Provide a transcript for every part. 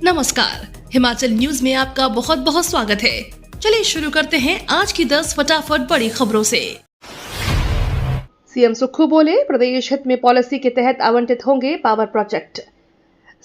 नमस्कार, हिमाचल न्यूज में आपका बहुत बहुत स्वागत है। चलिए शुरू करते हैं आज की 10 फटाफट बड़ी खबरों से। सीएम सुक्खू बोले, प्रदेश हित में पॉलिसी के तहत आवंटित होंगे पावर प्रोजेक्ट।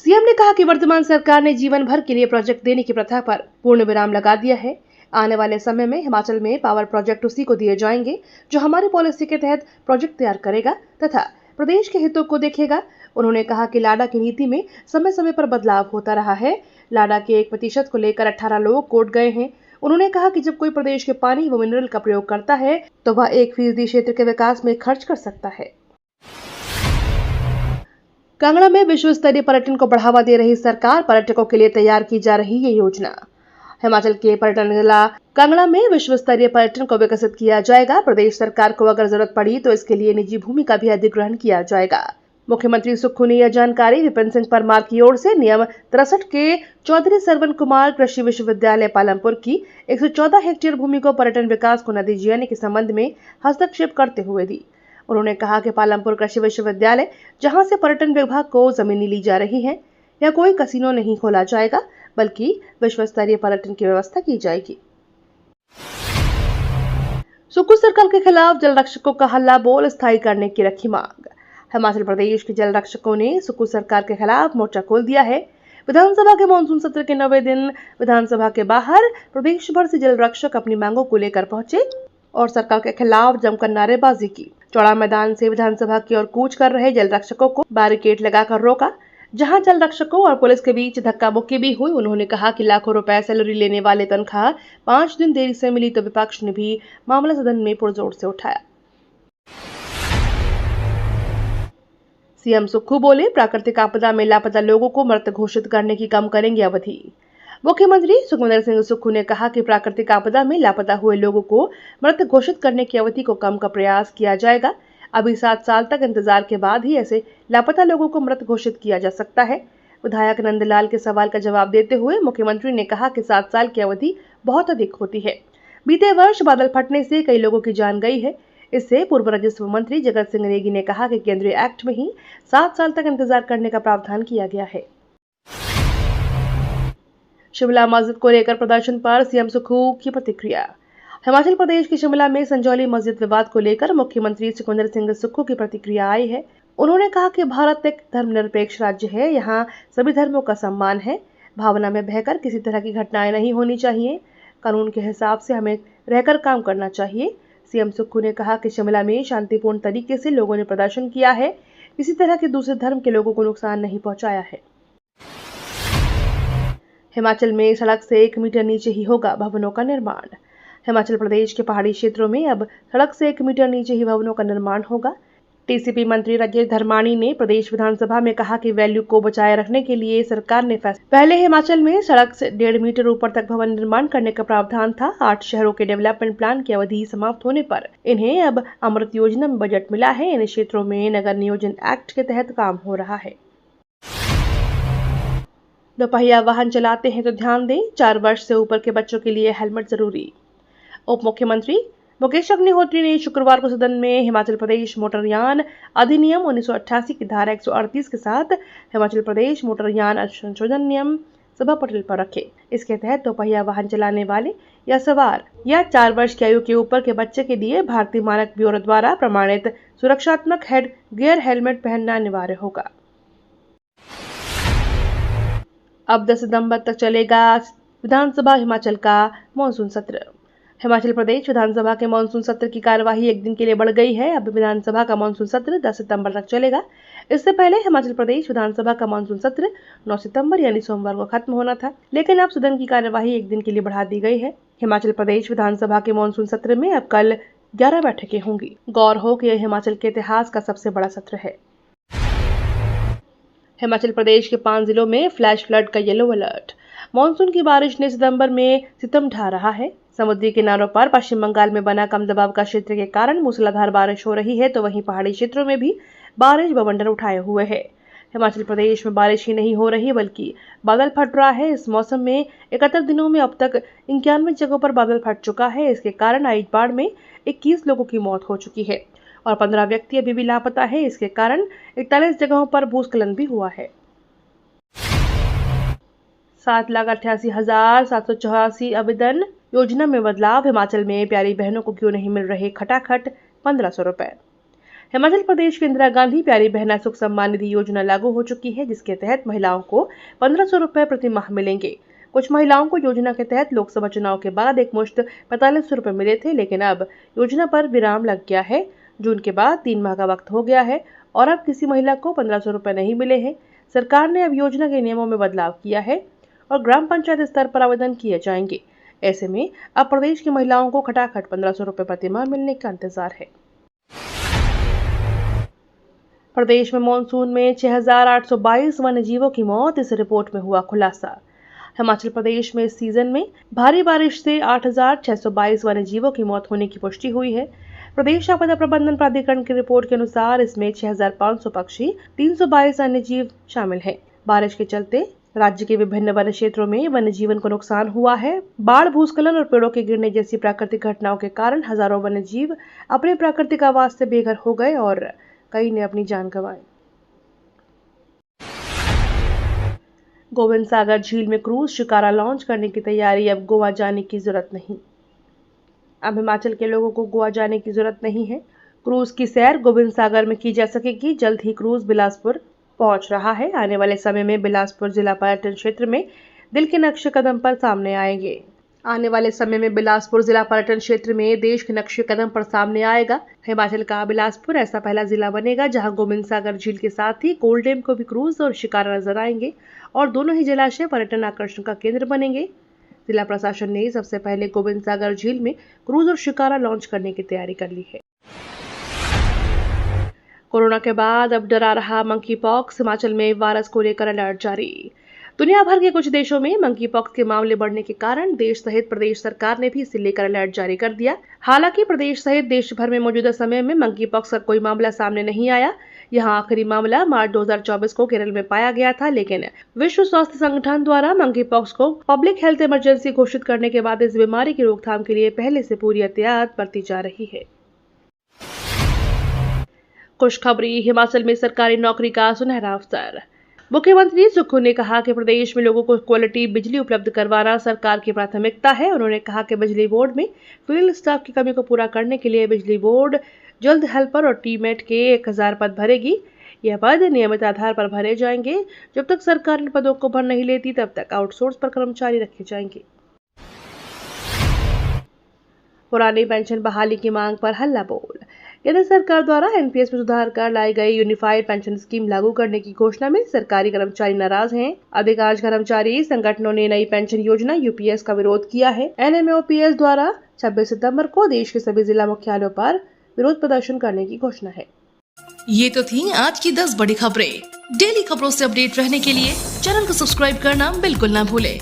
सीएम ने कहा कि वर्तमान सरकार ने जीवन भर के लिए प्रोजेक्ट देने की प्रथा पर पूर्ण विराम लगा दिया है। आने वाले समय में हिमाचल में पावर प्रोजेक्ट उसी को दिए जाएंगे जो हमारी पॉलिसी के तहत प्रोजेक्ट तैयार करेगा तथा प्रदेश के हितों को देखेगा। उन्होंने कहा कि लाडा की नीति में समय समय पर बदलाव होता रहा है। लाडा के 1% को लेकर 18 लोग कोर्ट गए हैं। उन्होंने कहा कि जब कोई प्रदेश के पानी व मिनरल का प्रयोग करता है तो वह 1% क्षेत्र के विकास में खर्च कर सकता है। कांगड़ा में विश्व स्तरीय पर्यटन को बढ़ावा दे रही सरकार, पर्यटकों के लिए तैयार की जा रही ये योजना। हिमाचल के पर्यटन जिला कांगड़ा में विश्व स्तरीय पर्यटन को विकसित किया जाएगा। प्रदेश सरकार को अगर जरूरत पड़ी तो इसके लिए निजी भूमि का भी अधिग्रहण किया जाएगा। मुख्यमंत्री सुक्खू ने यह जानकारी विपिन सिंह परमार की ओर से नियम 63 के चौधरी सरवण कुमार कृषि विश्वविद्यालय पालमपुर की 114 हेक्टेयर भूमि को पर्यटन विकास को नदी जीने के संबंध में हस्तक्षेप करते हुए दी। उन्होंने कहा कि पालमपुर कृषि विश्वविद्यालय जहां से पर्यटन विभाग को जमीनें ली जा रही है, यह कोई कसिनो नहीं खोला जाएगा बल्कि विश्व स्तरीय पर्यटन की व्यवस्था की जाएगी। सुक्खू सरकार के खिलाफ जल रक्षकों का हल्ला बोल स्थायी करने की रखी मांग। हिमाचल प्रदेश के जल रक्षकों ने सुक्खू सरकार के खिलाफ मोर्चा खोल दिया है। विधानसभा के मानसून सत्र के 9वें दिन विधानसभा के बाहर प्रदेश भर से जल रक्षक अपनी मांगों को लेकर पहुंचे और सरकार के खिलाफ जमकर नारेबाजी की। चौड़ा मैदान से विधानसभा की ओर कूच कर रहे जल रक्षकों को बैरिकेड लगाकर रोका, जहां जल रक्षकों और पुलिस के बीच धक्का मुक्की भी हुई। उन्होंने कहा कि लाखों रुपए सैलरी लेने वाले तनख्वाह 5 दिन देरी से मिली तो विपक्ष ने भी मामला सदन में पुरजोर से उठाया। सीएम सुक्खू बोले, प्राकृतिक आपदा में लापता लोगों को मृत घोषित करने की कम करेंगे अवधि। मुख्यमंत्री सुखविंदर सिंह सुक्खू ने कहा कि प्राकृतिक आपदा में लापता हुए लोगों को मृत घोषित करने की अवधि को कम का प्रयास किया जाएगा। अभी 7 साल तक इंतजार के बाद ही ऐसे लापता लोगों को मृत घोषित किया जा सकता है। विधायक नंदलाल के सवाल का जवाब देते हुए मुख्यमंत्री ने कहा कि 7 साल की अवधि बहुत अधिक होती है। बीते वर्ष बादल फटने से कई लोगों की जान गई है। इससे पूर्व राजस्व मंत्री जगत सिंह नेगी ने कहा कि केंद्रीय एक्ट में ही 7 साल तक इंतजार करने का प्रावधान किया गया है। शिमला मस्जिद को लेकर प्रदर्शन पर सीएम सुक्खू की प्रतिक्रिया। हिमाचल प्रदेश की शिमला में संजौली मस्जिद विवाद को लेकर मुख्यमंत्री सुखविंदर सिंह सुक्खू की प्रतिक्रिया आई है। उन्होंने कहा कि भारत एक धर्मनिरपेक्ष राज्य है, यहाँ सभी धर्मों का सम्मान है। भावना में बहकर किसी तरह की घटनाएं नहीं होनी चाहिए। कानून के हिसाब से हमें रहकर काम करना चाहिए। सीएम सुक्खू ने कहा कि शिमला में शांतिपूर्ण तरीके से लोगों ने प्रदर्शन किया है, किसी तरह के दूसरे धर्म के लोगों को नुकसान नहीं पहुंचाया है। हिमाचल में सड़क से 1 मीटर नीचे ही होगा भवनों का निर्माण। हिमाचल प्रदेश के पहाड़ी क्षेत्रों में अब सड़क से 1 मीटर नीचे ही भवनों का निर्माण होगा। टीसीपी मंत्री राजेश धर्माणी ने प्रदेश विधानसभा में कहा कि वैल्यू को बचाए रखने के लिए सरकार ने पहले हिमाचल में सड़क से 1.5 मीटर ऊपर तक भवन निर्माण करने का प्रावधान था। 8 शहरों के डेवलपमेंट प्लान की अवधि समाप्त होने पर इन्हें अब अमृत योजना में बजट मिला है। इन क्षेत्रों में नगर नियोजन एक्ट के तहत काम हो रहा है। दोपहिया वाहन चलाते हैं तो ध्यान दें, 4 वर्ष से ऊपर के बच्चों के लिए हेलमेट जरूरी। उप मुख्यमंत्री मुकेश अग्निहोत्री ने शुक्रवार को सदन में हिमाचल प्रदेश मोटरयान अधिनियम 1988 की धारा 138 के साथ हिमाचल प्रदेश मोटरयान संशोधन नियम सभा पटल पर रखे। इसके तहत दोपहिया वाहन चलाने वाले या सवार या 4 वर्ष की आयु के ऊपर के बच्चे के लिए भारतीय मानक ब्यूरो द्वारा प्रमाणित सुरक्षात्मक हेड गियर हेलमेट पहनना अनिवार्य होगा। अब 10 सितंबर तक चलेगा विधानसभा हिमाचल का मानसून सत्र। हिमाचल प्रदेश विधानसभा के मानसून सत्र की कार्यवाही 1 दिन के लिए बढ़ गई है। अब विधानसभा का मानसून सत्र 10 सितंबर तक चलेगा। इससे पहले हिमाचल प्रदेश विधानसभा का मानसून सत्र 9 सितंबर यानी सोमवार को खत्म होना था, लेकिन अब सदन की कार्यवाही 1 दिन के लिए बढ़ा दी गई है। हिमाचल प्रदेश विधानसभा के मानसून सत्र में अब कल 11 बैठकें होंगी। गौर हो कि यह हिमाचल के इतिहास का सबसे बड़ा सत्र है। हिमाचल प्रदेश के 5 जिलों में फ्लैश फ्लड का येलो अलर्ट। मानसून की बारिश ने सितंबर में सितम ढा रहा है। समुद्री किनारों पर पश्चिम बंगाल में बना कम दबाव का क्षेत्र के कारण मूसलाधार बारिश हो रही है, तो वहीं पहाड़ी क्षेत्रों में भी बारिश बवंडर उठाए हुए है। हिमाचल प्रदेश में बारिश ही नहीं हो रही बल्कि बादल फट रहा है। इस मौसम में 71 दिनों में अब तक 91 जगहों पर बादल फट चुका है। इसके कारण आइज बाढ़ में 21 लोगों की मौत हो चुकी है और 15 व्यक्ति अभी भी लापता है। इसके कारण 41 जगहों पर भूस्खलन भी हुआ है। 7,88,784 आवेदन। योजना में बदलाव, हिमाचल में प्यारी बहनों को क्यों नहीं मिल रहे खटाखट 1,500 रुपए। हिमाचल प्रदेश की इंदिरा गांधी प्यारी बहना सुख सम्मान निधि योजना लागू हो चुकी है, जिसके तहत महिलाओं को 1,500 रुपए प्रति माह मिलेंगे। कुछ महिलाओं को योजना के तहत लोकसभा चुनाव के बाद एक मुश्त 4500 रुपए मिले थे, लेकिन अब योजना पर विराम लग गया है। जून के बाद 3 माह का वक्त हो गया है और अब किसी महिला को 1,500 रुपए नहीं मिले हैं। सरकार ने अब योजना के नियमों में बदलाव किया है और ग्राम पंचायत स्तर पर आवेदन किए जाएंगे। ऐसे में अब प्रदेश की महिलाओं को खटाखट 1,500 रुपए प्रति माह मिलने का इंतजार है। प्रदेश में मॉनसून में 6,822 वन्य जीवों की मौत, इस रिपोर्ट में हुआ खुलासा। हिमाचल प्रदेश में इस सीजन में भारी बारिश से 8,622 वन्य जीवों की मौत होने की पुष्टि हुई है। प्रदेश आपदा प्रबंधन प्राधिकरण की रिपोर्ट के अनुसार इसमें 6,500 पक्षी, 322 अन्य जीव शामिल हैं। बारिश के चलते राज्य के विभिन्न वन्य क्षेत्रों में वन्य जीवन को नुकसान हुआ है। बाढ़, भूस्खलन और पेड़ों के गिरने जैसी प्राकृतिक घटनाओं के कारण हजारों वन्य जीव अपने प्राकृतिक आवास से बेघर हो गए और कई ने अपनी जान गंवाई। गोविंद सागर झील में क्रूज शिकारा लॉन्च करने की तैयारी, अब गोवा जाने की जरूरत नहीं। अब हिमाचल के लोगों को गोवा जाने की जरूरत नहीं है। क्रूज की सैर गोविंद सागर में की जा सकेगी। जल्द ही क्रूज बिलासपुर पहुंच रहा है। आने वाले समय में बिलासपुर जिला पर्यटन क्षेत्र में दिल के नक्शे कदम पर सामने आएंगे। आने वाले समय में बिलासपुर जिला पर्यटन क्षेत्र में देश के नक्शे कदम पर सामने आएगा। हिमाचल का बिलासपुर ऐसा पहला जिला बनेगा जहां गोविंद सागर झील के साथ ही कोलडेम को भी क्रूज और शिकारा नजर आएंगे और दोनों ही जलाशय पर्यटन आकर्षण का केंद्र बनेंगे। जिला प्रशासन ने सबसे पहले गोविंद सागर झील में क्रूज और शिकारा लॉन्च करने की तैयारी कर ली है। कोरोना के बाद अब डरा रहा मंकी पॉक्स, हिमाचल में वायरस को लेकर अलर्ट जारी। दुनिया भर के कुछ देशों में मंकी पॉक्स के मामले बढ़ने के कारण देश सहित प्रदेश सरकार ने भी इसे लेकर अलर्ट जारी कर दिया। हालांकि प्रदेश सहित देश भर में मौजूदा समय में मंकी पॉक्स का कोई मामला सामने नहीं आया। यहां आखिरी मामला मार्च 2024 को केरल में पाया गया था, लेकिन विश्व स्वास्थ्य संगठन द्वारा मंकी पॉक्स को पब्लिक हेल्थ इमरजेंसी घोषित करने के बाद इस बीमारी की रोकथाम के लिए पहले से पूरी एहतियात बरती जा रही है। खुशखबरी, हिमाचल में सरकारी नौकरी का सुनहरा अवसर। मुख्यमंत्री सुक्खू ने कहा कि प्रदेश में लोगों को क्वालिटी बिजली उपलब्ध करवाना सरकार की प्राथमिकता है। उन्होंने कहा कि बिजली बोर्ड में फील्ड स्टाफ की कमी को पूरा करने के लिए बिजली बोर्ड जल्द हेल्पर और टीमेट के 1,000 पद भरेगी। यह पद नियमित आधार पर भरे जाएंगे। जब तक सरकार इन पदों को भर नहीं लेती तब तक आउटसोर्स पर कर्मचारी रखे जाएंगे। पुरानी पेंशन बहाली की मांग पर हल्ला बोल। केंद्र सरकार द्वारा एनपीएस में सुधार कर लाई गई यूनिफाइड पेंशन स्कीम लागू करने की घोषणा में सरकारी कर्मचारी नाराज हैं। अधिकांश कर्मचारी संगठनों ने नई पेंशन योजना यूपीएस का विरोध किया है। एनएमओपीएस द्वारा 26 सितंबर को देश के सभी जिला मुख्यालयों पर विरोध प्रदर्शन करने की घोषणा है। ये तो थी आज की 10 बड़ी खबरें। डेली खबरों से अपडेट रहने के लिए चैनल को सब्सक्राइब करना बिल्कुल ना भूले।